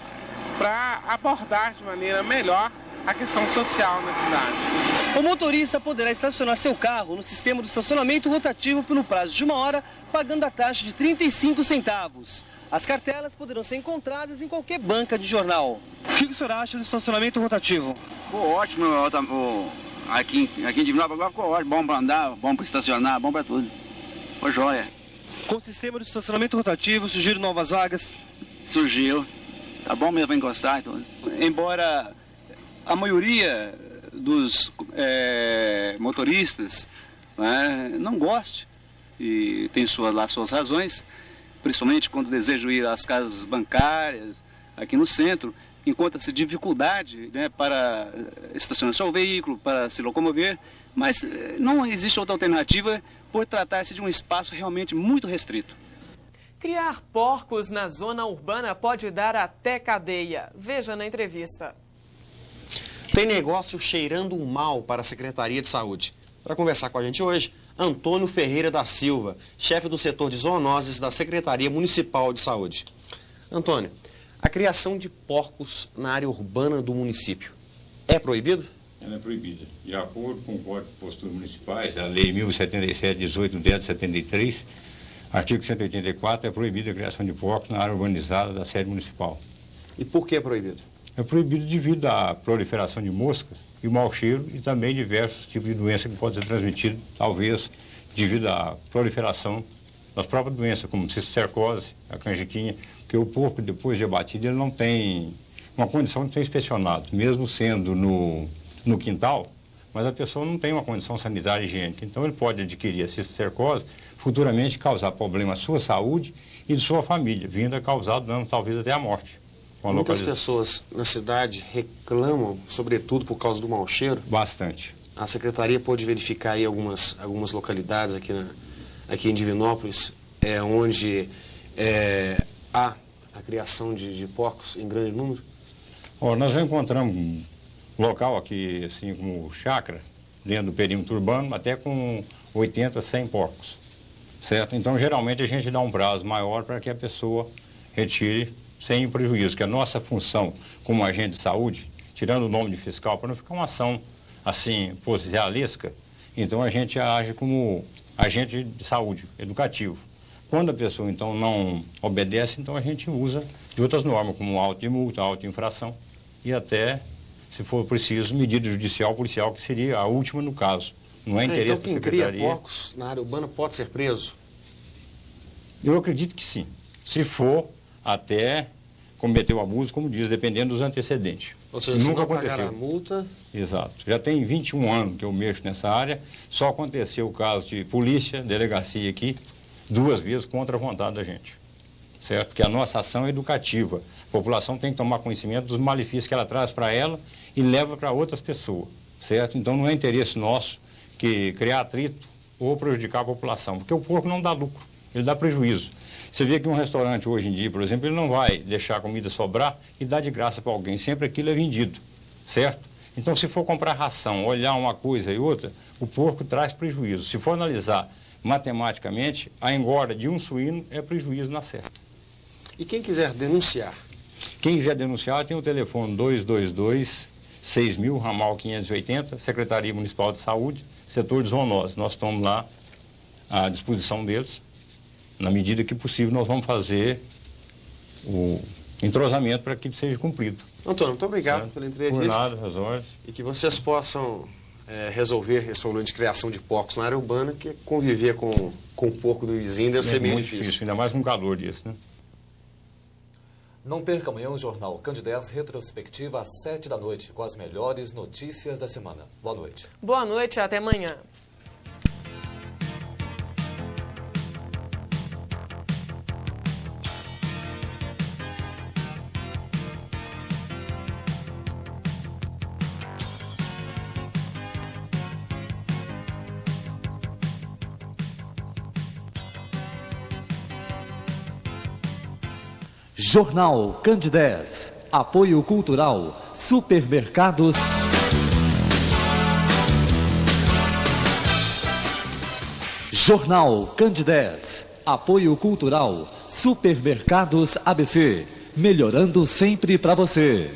S10: para abordar de maneira melhor a questão social na cidade.
S5: O motorista poderá estacionar seu carro no sistema do estacionamento rotativo pelo prazo de 1 hora, pagando a taxa de 35 centavos. As cartelas poderão ser encontradas em qualquer banca de jornal. O que o senhor acha do estacionamento rotativo?
S15: Ficou ótimo, aqui em Divinópolis agora ficou ótimo, bom para andar, bom para estacionar, bom para tudo. Ficou jóia.
S5: Com o sistema do estacionamento rotativo, surgiram novas vagas?
S15: Surgiu. Tá bom mesmo para encostar e tudo.
S16: Embora a maioria dos motoristas não goste, e tem lá suas razões, principalmente quando desejam ir às casas bancárias, aqui no centro, encontra-se dificuldade para estacionar seu veículo, para se locomover, mas não existe outra alternativa por tratar-se de um espaço realmente muito restrito.
S1: Criar porcos na zona urbana pode dar até cadeia. Veja na entrevista.
S17: Tem negócio cheirando mal para a Secretaria de Saúde. Para conversar com a gente hoje, Antônio Ferreira da Silva, chefe do setor de zoonoses da Secretaria Municipal de Saúde. Antônio, a criação de porcos na área urbana do município é proibido?
S25: Ela é proibida. De acordo com o Código de Posturas Municipais, a Lei 1077/18/10/73, artigo 184, é proibida a criação de porcos na área urbanizada da sede municipal.
S17: E por que é proibido?
S25: É proibido devido à proliferação de moscas e o mau cheiro e também diversos tipos de doenças que podem ser transmitidos, talvez, devido à proliferação das próprias doenças, como cisticercose, a canjiquinha, porque o porco, depois de abatido, ele não tem uma condição de ser inspecionado, mesmo sendo no quintal, mas a pessoa não tem uma condição sanitária e higiênica. Então ele pode adquirir a cisticercose, futuramente causar problema à sua saúde e de sua família, vindo a causar dano, talvez até a morte.
S17: Muitas pessoas na cidade reclamam, sobretudo por causa do mau cheiro?
S25: Bastante.
S17: A Secretaria pôde verificar aí algumas localidades aqui em Divinópolis, onde há a criação de porcos em grande número?
S25: Nós já encontramos um local aqui, assim como chácara, dentro do perímetro urbano, até com 80, 100 porcos, certo? Então, geralmente, a gente dá um prazo maior para que a pessoa retire sem prejuízo, que a nossa função como agente de saúde, tirando o nome de fiscal, para não ficar uma ação, assim, policialesca, Então a gente age como agente de saúde, educativo. Quando a pessoa então não obedece, então a gente usa de outras normas, como auto de multa, auto de infração e até, se for preciso, medida judicial, policial, que seria a última no caso. Não é interesse
S17: então,
S25: da Secretaria.
S17: Quem cria porcos na área urbana pode ser preso?
S25: Eu acredito que sim. Se for até cometer o abuso, como diz, dependendo dos antecedentes.
S17: Ou seja,
S25: nunca
S17: se não
S25: aconteceu.
S17: pagar a multa...
S25: Exato. Já tem 21 anos que eu mexo nessa área, só aconteceu o caso de polícia, delegacia aqui, 2 vezes contra a vontade da gente. Certo? Porque a nossa ação é educativa. A população tem que tomar conhecimento dos malefícios que ela traz para ela e leva para outras pessoas. Certo? Então não é interesse nosso que criar atrito ou prejudicar a população, porque o porco não dá lucro, ele dá prejuízo. Você vê que um restaurante hoje em dia, por exemplo, ele não vai deixar a comida sobrar e dar de graça para alguém, sempre aquilo é vendido, certo? Então, se for comprar ração, olhar uma coisa e outra, o porco traz prejuízo. Se for analisar matematicamente, a engorda de um suíno é prejuízo na certa.
S17: E quem quiser denunciar?
S25: Quem quiser denunciar tem o telefone 222-6000, ramal 580, Secretaria Municipal de Saúde, setor de zoonose. Nós estamos lá à disposição deles. Na medida que possível, nós vamos fazer o entrosamento para que seja cumprido.
S17: Antônio, muito obrigado pela entrevista.
S25: Por nada, as ordens.
S17: E que vocês possam resolver esse problema de criação de porcos na área urbana, que conviver com o porco do vizinho deve ser meio
S25: muito difícil, ainda mais um calor desse, né?
S2: Não perca amanhã o Jornal Candidez Retrospectiva às 7 da noite, com as melhores notícias da semana. Boa noite.
S1: Boa noite, até amanhã.
S18: Jornal Candidez. Apoio Cultural. Supermercados. Jornal Candidez. Apoio Cultural. Supermercados ABC. Melhorando sempre para você.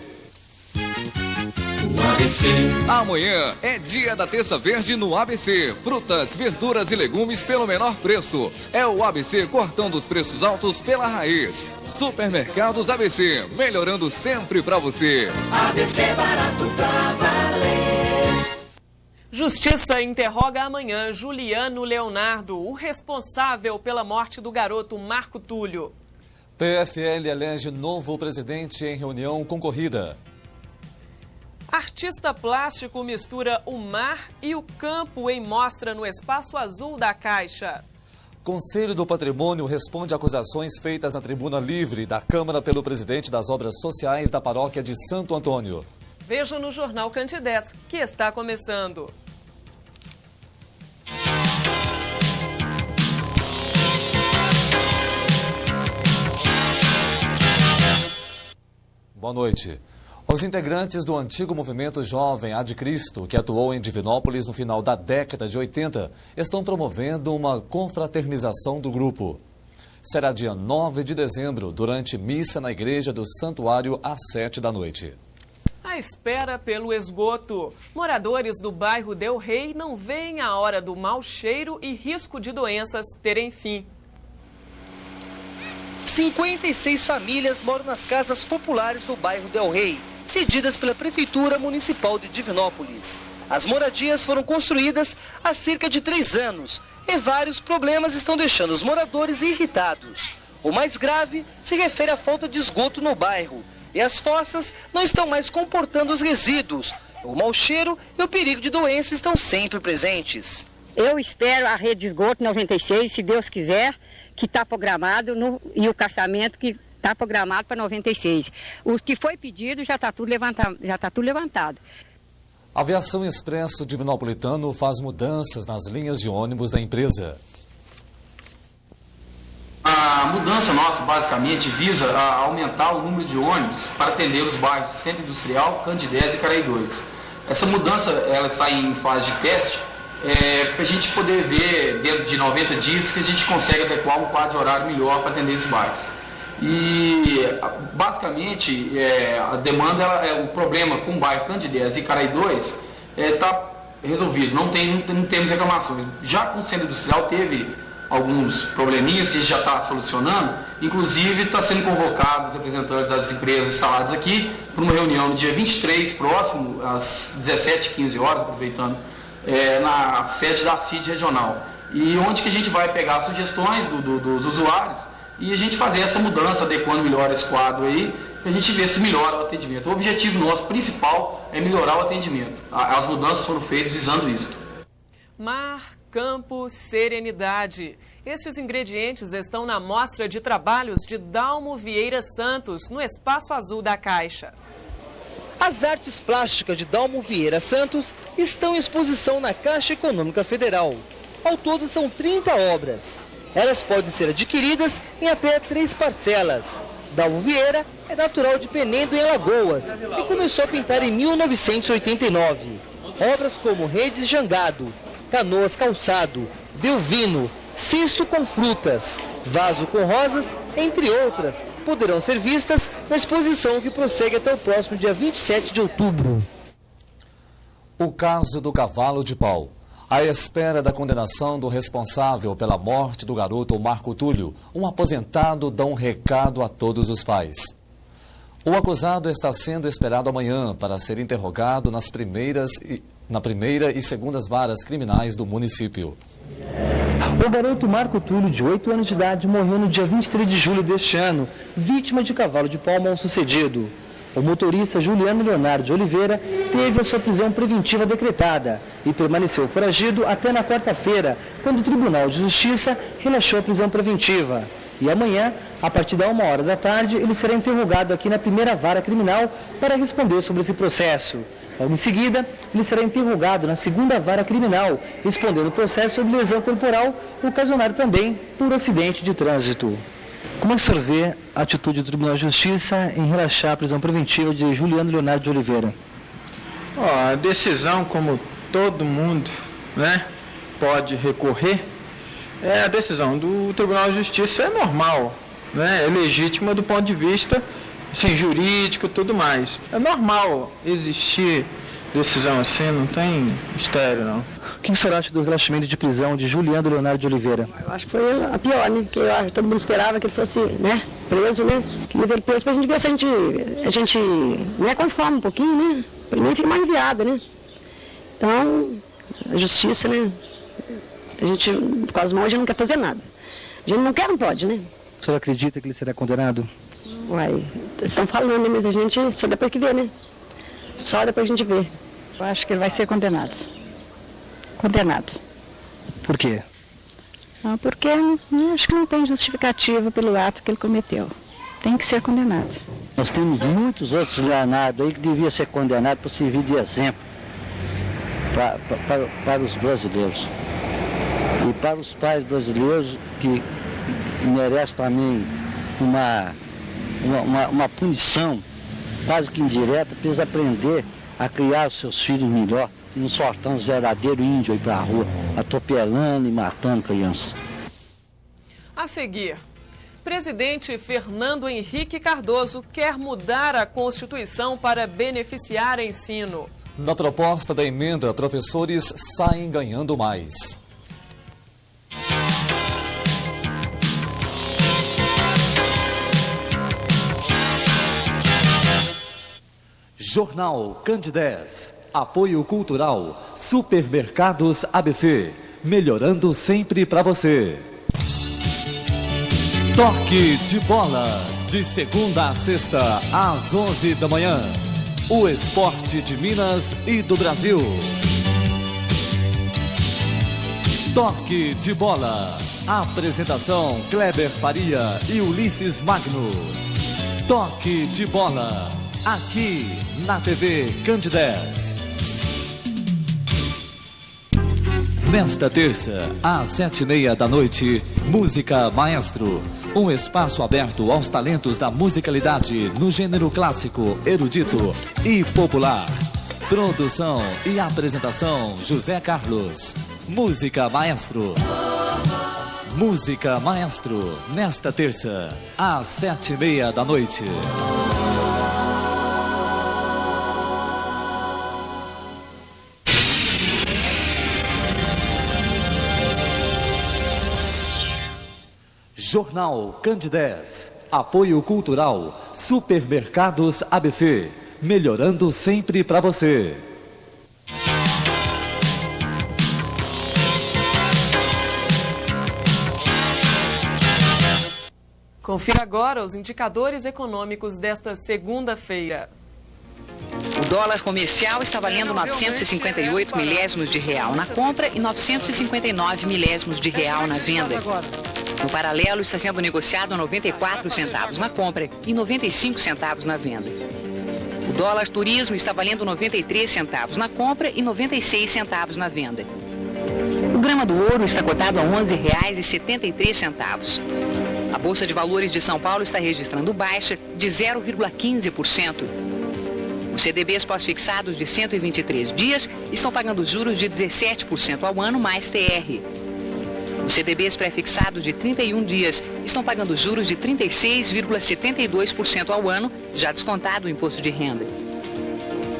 S19: ABC. Amanhã é dia da terça verde no ABC. Frutas, verduras e legumes pelo menor preço. É o ABC cortando os preços altos pela raiz. Supermercados ABC, melhorando sempre pra você.
S1: ABC barato pra valer. Justiça interroga amanhã Juliano Leonardo, o responsável pela morte do garoto Marco Túlio.
S2: PFL elege novo presidente em reunião concorrida.
S1: Artista plástico mistura o mar e o campo em mostra no Espaço Azul da Caixa.
S2: Conselho do Patrimônio responde a acusações feitas na tribuna livre da Câmara pelo presidente das Obras Sociais da Paróquia de Santo Antônio.
S1: Veja no Jornal Candidez, que está começando.
S2: Boa noite. Os integrantes do antigo movimento Jovem Ad Cristo, que atuou em Divinópolis no final da década de 80, estão promovendo uma confraternização do grupo. Será dia 9 de dezembro, durante missa na Igreja do Santuário, às 7 da noite.
S1: A espera pelo esgoto. Moradores do bairro Del Rey não veem a hora do mau cheiro e risco de doenças terem fim.
S5: 56 famílias moram nas casas populares do bairro Del Rey, cedidas pela Prefeitura Municipal de Divinópolis. As moradias foram construídas há cerca de 3 anos e vários problemas estão deixando os moradores irritados. O mais grave se refere à falta de esgoto no bairro e as fossas não estão mais comportando os resíduos. O mau cheiro e o perigo de doenças estão sempre presentes.
S20: Eu espero a rede de esgoto 96, se Deus quiser, que está programado, e o castamento que está programado para 96. O que foi pedido já está tudo levantado.
S2: A Aviação Expresso Divinopolitano faz mudanças nas linhas de ônibus da empresa.
S21: A mudança nossa, basicamente, visa aumentar o número de ônibus para atender os bairros Centro Industrial, Candidez e Caraí 2. Essa mudança ela está em fase de teste, para a gente poder ver, dentro de 90 dias, que a gente consegue adequar um quadro de horário melhor para atender esses bairros. E, basicamente, a demanda, o problema com o bairro Candidez e Caraí 2 está resolvido, não temos reclamações. Já com o centro industrial teve alguns probleminhas que a gente já está solucionando, inclusive está sendo convocados os representantes das empresas instaladas aqui para uma reunião no dia 23, próximo, às 17h15, aproveitando, na sede da CID regional. E onde que a gente vai pegar sugestões dos usuários e a gente fazer essa mudança, adequando melhor esse quadro aí, para a gente ver se melhora o atendimento. O objetivo nosso principal é melhorar o atendimento. As mudanças foram feitas visando isso.
S1: Mar, campo, serenidade. Estes ingredientes estão na mostra de trabalhos de Dalmo Vieira Santos, no Espaço Azul da Caixa.
S5: As artes plásticas de Dalmo Vieira Santos estão em exposição na Caixa Econômica Federal. Ao todo são 30 obras. Elas podem ser adquiridas em até 3 parcelas. Dalmo Vieira é natural de Penendo, em Alagoas, e começou a pintar em 1989. Obras como Redes Jangado, Canoas Calçado, Belvino, Cesto com Frutas, Vaso com Rosas, entre outras, poderão ser vistas na exposição que prossegue até o próximo dia 27 de outubro.
S2: O caso do cavalo de pau. À espera da condenação do responsável pela morte do garoto Marco Túlio, um aposentado dá um recado a todos os pais. O acusado está sendo esperado amanhã para ser interrogado na primeira e segundas varas criminais do município.
S5: O garoto Marco Túlio, de 8 anos de idade, morreu no dia 23 de julho deste ano, vítima de cavalo de pau mal sucedido. O motorista Juliano Leonardo de Oliveira teve a sua prisão preventiva decretada e permaneceu foragido até na quarta-feira, quando o Tribunal de Justiça relaxou a prisão preventiva. E amanhã, a partir da 1h da tarde, ele será interrogado aqui na primeira vara criminal para responder sobre esse processo. Logo em seguida, ele será interrogado na segunda vara criminal, respondendo o processo sobre lesão corporal, ocasionado também por acidente de trânsito. Como é que o senhor vê a atitude do Tribunal de Justiça em relaxar a prisão preventiva de Juliano Leonardo de Oliveira?
S3: A decisão, como todo mundo, né, pode recorrer, a decisão do Tribunal de Justiça é normal, né, é legítima do ponto de vista assim, jurídico e tudo mais. É normal existir decisão assim, não tem mistério, não.
S5: O que o senhor acha do relaxamento de prisão de Juliano Leonardo de Oliveira?
S4: Eu acho que foi a pior, né? Porque eu acho que todo mundo esperava que ele fosse, né, preso, né? Que levou ele preso pra gente ver se a gente né, conforma um pouquinho, né? Primeiro fica mais aliviada, né? Então, a justiça, né? A gente, por causa de mão, a gente não quer fazer nada. A gente não quer, não pode, né?
S5: O senhor acredita que ele será condenado?
S4: Uai, eles estão falando, né? Mas a gente, só depois que vê, né? Só depois a gente vê. Eu acho que ele vai ser condenado. Condenado.
S5: Por quê?
S4: Não, porque acho que não tem justificativa pelo ato que ele cometeu. Tem que ser condenado.
S22: Nós temos muitos outros enganados aí que deviam ser condenados para servir de exemplo para os brasileiros. E para os pais brasileiros que merecem também uma punição quase que indireta para eles aprenderem a criar os seus filhos melhor e não soltar uns verdadeiros índios aí para a rua, atropelando e matando crianças.
S1: A seguir, presidente Fernando Henrique Cardoso quer mudar a Constituição para beneficiar o ensino.
S2: Na proposta da emenda, professores saem ganhando mais. Jornal Candidez. Apoio Cultural. Supermercados ABC. Melhorando sempre para você. Toque de bola. De segunda a sexta, às 11 da manhã. O esporte de Minas e do Brasil. Toque de bola. Apresentação: Kleber Faria e Ulisses Magno. Toque de bola. Aqui na TV Candidez. Nesta terça, às 7h30 da noite, Música Maestro. Um espaço aberto aos talentos da musicalidade no gênero clássico, erudito e popular. Produção e apresentação: José Carlos. Música Maestro. Música Maestro, nesta terça, às 7h30 da noite.
S18: Jornal Candidez. Apoio Cultural. Supermercados ABC. Melhorando sempre para você.
S1: Confira agora os indicadores econômicos desta segunda-feira.
S9: O dólar comercial está valendo 958 milésimos de real na compra e 959 milésimos de real na venda. No paralelo, está sendo negociado a 94 centavos na compra e 95 centavos na venda. O dólar turismo está valendo 93 centavos na compra e 96 centavos na venda. O grama do ouro está cotado a R$ 11,73. A Bolsa de Valores de São Paulo está registrando baixa de 0,15%. Os CDBs pós-fixados de 123 dias estão pagando juros de 17% ao ano mais TR. Os CDBs pré-fixados de 31 dias estão pagando juros de 36,72% ao ano, já descontado o imposto de renda.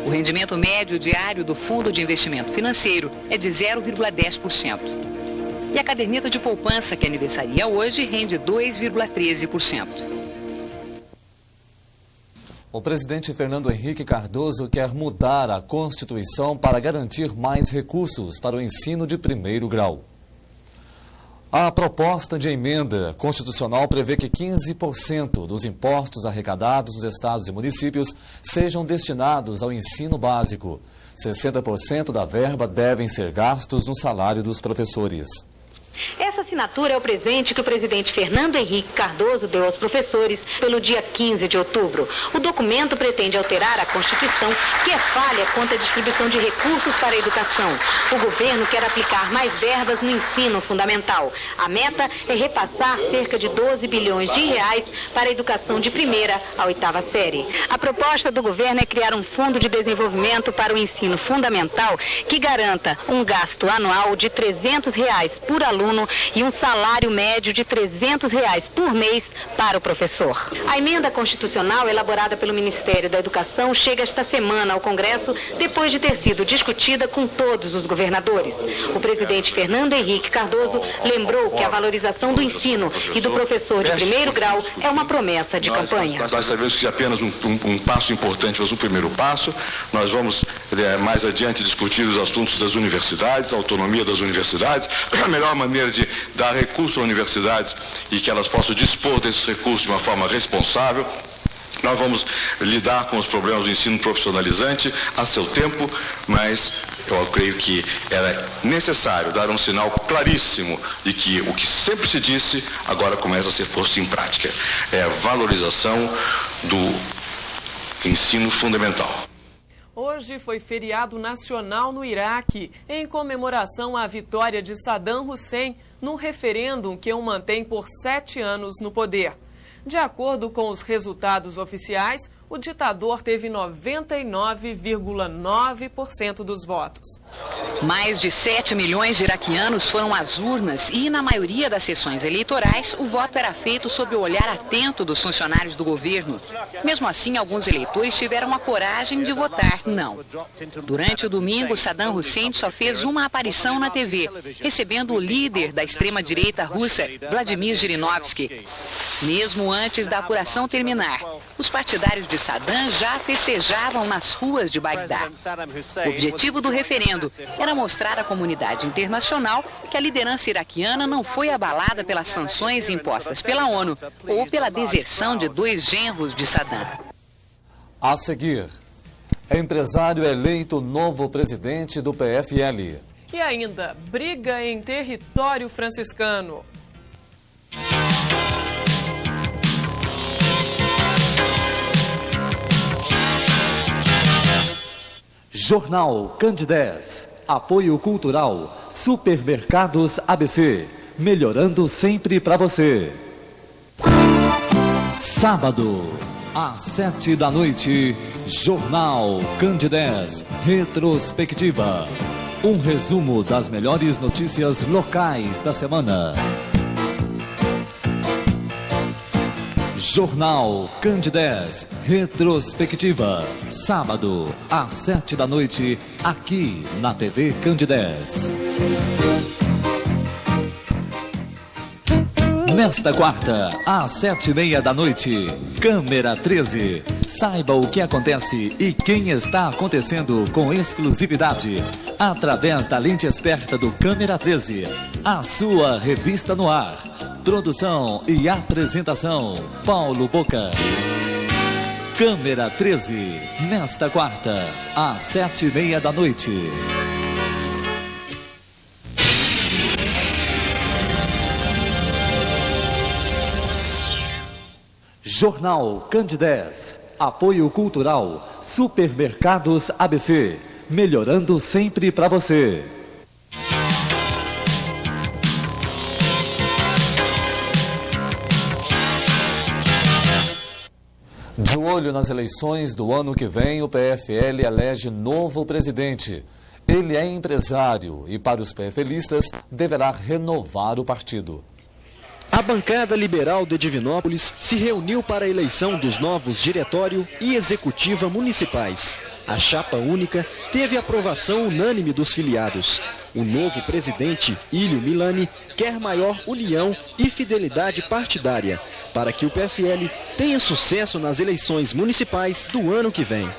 S9: O rendimento médio diário do Fundo de Investimento Financeiro é de 0,10%. E a caderneta de poupança, que aniversaria hoje, rende 2,13%.
S2: O presidente Fernando Henrique Cardoso quer mudar a Constituição para garantir mais recursos para o ensino de primeiro grau. A proposta de emenda constitucional prevê que 15% dos impostos arrecadados nos estados e municípios sejam destinados ao ensino básico. 60% da verba devem ser gastos no salário dos professores.
S6: Essa assinatura é o presente que o presidente Fernando Henrique Cardoso deu aos professores pelo dia 15 de outubro. O documento pretende alterar a Constituição, que é falha quanto à distribuição de recursos para a educação. O governo quer aplicar mais verbas no ensino fundamental. A meta é repassar cerca de 12 bilhões de reais para a educação de primeira à oitava série. A proposta do governo é criar um fundo de desenvolvimento para o ensino fundamental que garanta um gasto anual de R$ 300 por aluno e um salário médio de R$ 300 por mês para o professor. A emenda constitucional elaborada pelo Ministério da Educação chega esta semana ao Congresso depois de ter sido discutida com todos os governadores. O presidente Fernando Henrique Cardoso lembrou que a valorização do ensino e do professor de primeiro grau é uma promessa de campanha.
S7: Nós sabemos que é apenas um passo importante, mas um primeiro passo. Nós vamos mais adiante discutir os assuntos das universidades, a autonomia das universidades, a melhor maneira de dar recursos às universidades e que elas possam dispor desses recursos de uma forma responsável. Nós vamos lidar com os problemas do ensino profissionalizante a seu tempo, mas eu creio que era necessário dar um sinal claríssimo de que o que sempre se disse agora começa a ser posto em prática. É a valorização do ensino fundamental.
S1: Hoje foi feriado nacional no Iraque, em comemoração à vitória de Saddam Hussein no referêndum que o mantém por 7 anos no poder. De acordo com os resultados oficiais, o ditador teve 99,9% dos votos.
S9: Mais de 7 milhões de iraquianos foram às urnas e, na maioria das sessões eleitorais, o voto era feito sob o olhar atento dos funcionários do governo. Mesmo assim, alguns eleitores tiveram a coragem de votar não. Durante o domingo, Saddam Hussein só fez uma aparição na TV, recebendo o líder da extrema-direita russa, Vladimir Zhirinovsky. Mesmo antes da apuração terminar, os partidários de Saddam já festejavam nas ruas de Bagdá. O objetivo do referendo era mostrar à comunidade internacional que a liderança iraquiana não foi abalada pelas sanções impostas pela ONU ou pela deserção de 2 genros de Saddam.
S2: A seguir, empresário eleito novo presidente do PFL.
S1: E ainda, briga em território franciscano.
S18: Jornal Candidez. Apoio Cultural. Supermercados ABC. Melhorando sempre para você. Sábado, às 7 da noite, Jornal Candidez. Retrospectiva. Um resumo das melhores notícias locais da semana. Jornal Candidez, retrospectiva, sábado, às 7 da noite, aqui na TV Candidez. Nesta quarta, às 7h30 da noite, Câmera 13. Saiba o que acontece e quem está acontecendo com exclusividade, através da lente esperta do Câmera 13, a sua revista no ar. Produção e apresentação, Paulo Boca. Câmera 13, nesta quarta, às 7h30 da noite. Jornal Candidez. Apoio Cultural. Supermercados ABC. Melhorando sempre para você.
S2: De olho nas eleições do ano que vem, o PFL elege novo presidente. Ele é empresário e, para os PFListas, deverá renovar o partido.
S8: A bancada liberal de Divinópolis se reuniu para a eleição dos novos diretório e executiva municipais. A chapa única teve aprovação unânime dos filiados. O novo presidente, Ílio Milani, quer maior união e fidelidade partidária para que o PFL tenha sucesso nas eleições municipais do ano que vem.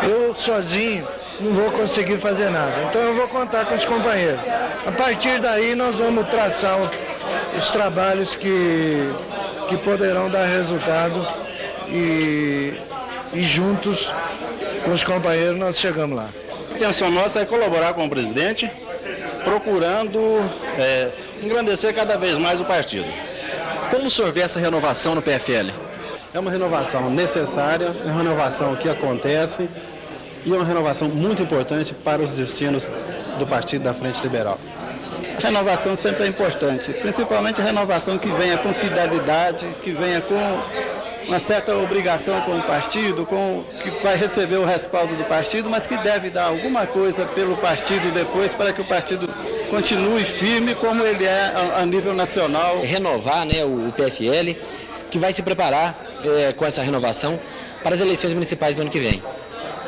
S12: Eu sozinho não vou conseguir fazer nada, então eu vou contar com os companheiros. A partir daí nós vamos traçar os trabalhos que poderão dar resultado e juntos com os companheiros nós chegamos lá.
S14: A intenção nossa é colaborar com o presidente, procurando engrandecer cada vez mais o partido.
S8: Como o senhor vê essa renovação no PFL?
S14: É uma renovação necessária, é uma renovação que acontece e é uma renovação muito importante para os destinos do Partido da Frente Liberal. A renovação sempre é importante, principalmente a renovação que venha com fidelidade, que venha com uma certa obrigação com o partido, que vai receber o respaldo do partido, mas que deve dar alguma coisa pelo partido depois para que o partido continue firme como ele é a nível nacional.
S13: Renovar, né, o PFL, que vai se preparar com essa renovação para as eleições municipais do ano que vem.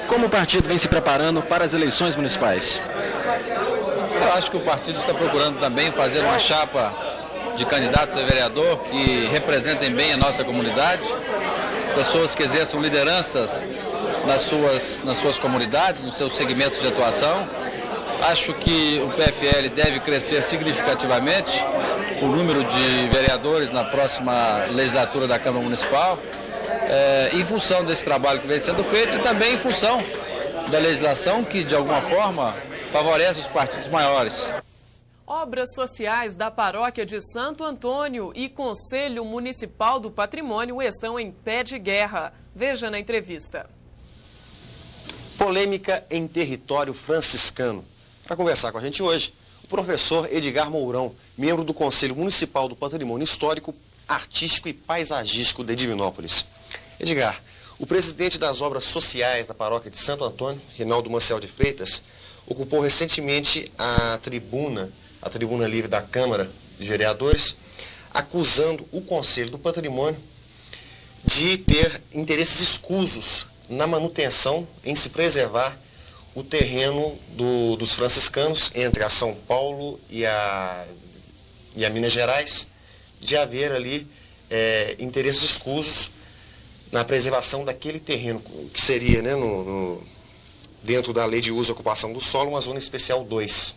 S8: Como o partido vem se preparando para as eleições municipais?
S23: Eu acho que o partido está procurando também fazer uma chapa de candidatos a vereador que representem bem a nossa comunidade, pessoas que exerçam lideranças nas suas comunidades, nos seus segmentos de atuação. Acho que o PFL deve crescer significativamente o número de vereadores na próxima legislatura da Câmara Municipal, em função desse trabalho que vem sendo feito e também em função da legislação que, de alguma forma, favorece os partidos maiores.
S1: Obras sociais da Paróquia de Santo Antônio e Conselho Municipal do Patrimônio estão em pé de guerra. Veja na entrevista.
S17: Polêmica em território franciscano. Para conversar com a gente hoje, o professor Edgar Mourão, membro do Conselho Municipal do Patrimônio Histórico, Artístico e Paisagístico de Divinópolis. Edgar, o presidente das obras sociais da Paróquia de Santo Antônio, Rinaldo Maciel de Freitas, ocupou recentemente a tribuna livre da Câmara de Vereadores, acusando o Conselho do Patrimônio de ter interesses escusos na manutenção, em se preservar o terreno dos franciscanos entre a São Paulo e a Minas Gerais, de haver ali interesses escusos na preservação daquele terreno, que seria, né, dentro da Lei de Uso e Ocupação do Solo, uma Zona Especial 2.